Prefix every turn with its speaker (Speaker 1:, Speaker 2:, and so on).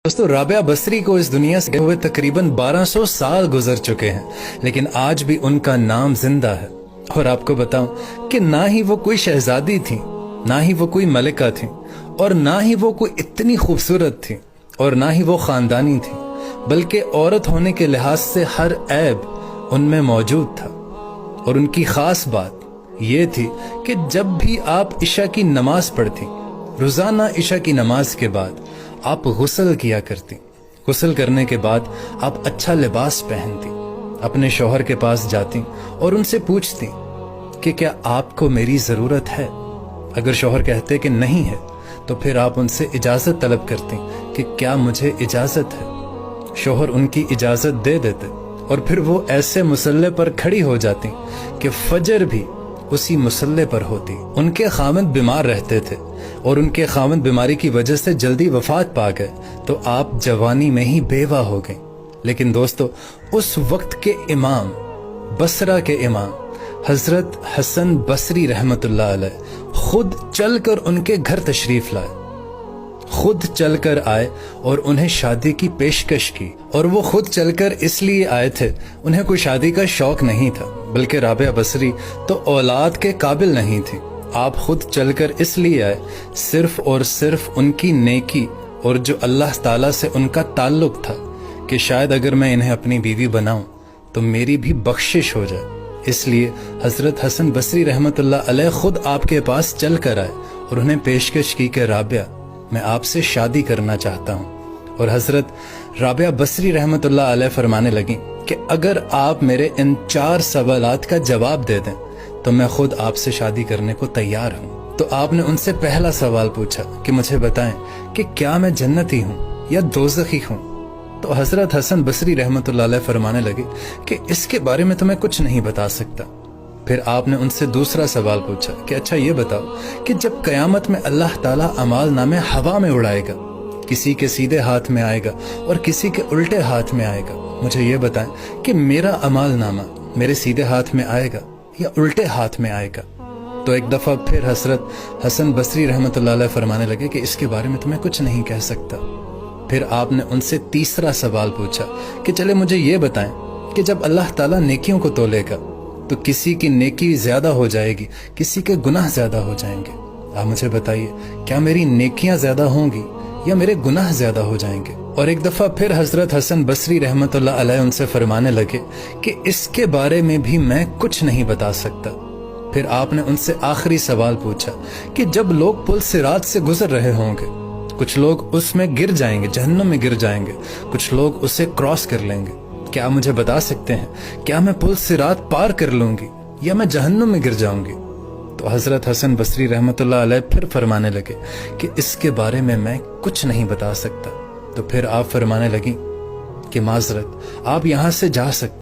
Speaker 1: दोस्तों, राबिया बसरी को इस दुनिया से गए हुए तकरीबन 1200 साल गुजर चुके हैं, लेकिन आज भी उनका नाम जिंदा है। और आपको बताऊं कि ना ही वो कोई शहजादी थी, ना ही वो कोई मलिका थी, और ना ही वो कोई इतनी खूबसूरत थी, और ना ही वो खानदानी थी, बल्कि औरत होने के लिहाज से हर ऐब उनमें मौजूद था। और उनकी खास बात ये थी कि जब भी आप इशा की नमाज पढ़ती, रोजाना इशा की नमाज के बाद आप गुस्ल किया करती। गुस्ल करने के बाद आप अच्छा लिबास पहनती, अपने शौहर के पास जाती और उनसे पूछती कि क्या आपको मेरी ज़रूरत है। अगर शौहर कहते कि नहीं है, तो फिर आप उनसे इजाज़त तलब करती कि क्या मुझे इजाज़त है। शौहर उनकी इजाज़त दे देते और फिर वो ऐसे मुसल्ले पर खड़ी हो जाती कि फजर भी उसी मुसल्ले पर होती। उनके खामद बीमार रहते थे और उनके खामद बीमारी की वजह से जल्दी वफात पा गए, तो आप जवानी में ही बेवा हो गई। लेकिन दोस्तों, उस वक्त के इमाम, बसरा के इमाम हजरत हसन बसरी रहमतुल्लाह अलैह खुद चलकर उनके घर तशरीफ लाए, खुद चलकर आए और उन्हें शादी की पेशकश की। और वो खुद चलकर इसलिए आए थे, उन्हें कोई शादी का शौक नहीं था, बल्कि राबिया बसरी तो औलाद के काबिल नहीं थी। आप खुद चलकर इसलिए आए सिर्फ और सिर्फ उनकी नेकी और जो अल्लाह ताला से उनका ताल्लुक था कि शायद अगर मैं इन्हें अपनी बीवी बनाऊं तो मेरी भी बख्शिश हो जाए। इसलिए हजरत हसन बसरी रहमतुल्लाह अलैह खुद आपके पास चल कर आए और उन्हें पेशकश की कि राबिया, मैं आपसे शादी करना चाहता हूँ। और हजरत राबिया बसरी रहमतुल्लाह अलैह फरमाने लगी कि अगर आप मेरे इन 4 सवालात का जवाब दे दें तो मैं खुद आपसे शादी करने को तैयार हूँ। तो आपने उनसे पहला सवाल पूछा कि मुझे बताएं कि क्या मैं जन्नती हूँ या दोज़खी हूँ। तो हजरत हसन बसरी रहमतुल्लाह अलैह फरमाने लगे कि इसके बारे में तो मैं कुछ नहीं बता सकता। फिर आपने उनसे दूसरा सवाल पूछा कि अच्छा ये बताओ कि जब कयामत में अल्लाह ताला अमाल नामे हवा में उड़ाएगा, किसी के सीधे हाथ में आएगा और किसी के उल्टे हाथ में आएगा, मुझे ये बताएं कि मेरा अमाल नामा मेरे सीधे हाथ में आएगा या उल्टे हाथ में आएगा। तो एक दफा फिर हजरत हसन बसरी रहमतुल्लाह अलैह फरमाने लगे कि इसके बारे में तो मैं कुछ नहीं कह सकता। फिर आपने उनसे तीसरा सवाल पूछा कि चले मुझे ये बताएं कि जब अल्लाह ताला नेकियों को तोलेगा तो किसी की नेकी ज्यादा हो जाएगी, किसी के गुनाह ज्यादा हो जाएंगे। आप मुझे बताइए, क्या मेरी नेकियां ज्यादा होंगी या मेरे गुनाह ज्यादा हो जाएंगे। और एक दफा फिर हजरत हसन बसरी रहमतुल्लाह अलैह उनसे फरमाने लगे कि इसके बारे में भी मैं कुछ नहीं बता सकता। फिर आपने उनसे आखिरी सवाल पूछा कि जब लोग पुल सिरात से गुजर रहे होंगे, कुछ लोग उसमें गिर जाएंगे, जहन्नुम में गिर जाएंगे, कुछ लोग उसे क्रॉस कर लेंगे, क्या मुझे बता सकते हैं क्या मैं पुल सिरात पार कर लूंगी या मैं जहन्नुम में गिर जाऊंगी। तो हजरत हसन बसरी रहमतुल्लाह अलैह फिर फरमाने लगे कि इसके बारे में मैं कुछ नहीं बता सकता। तो फिर आप फरमाने लगी कि माजरत, आप यहां से जा सकते।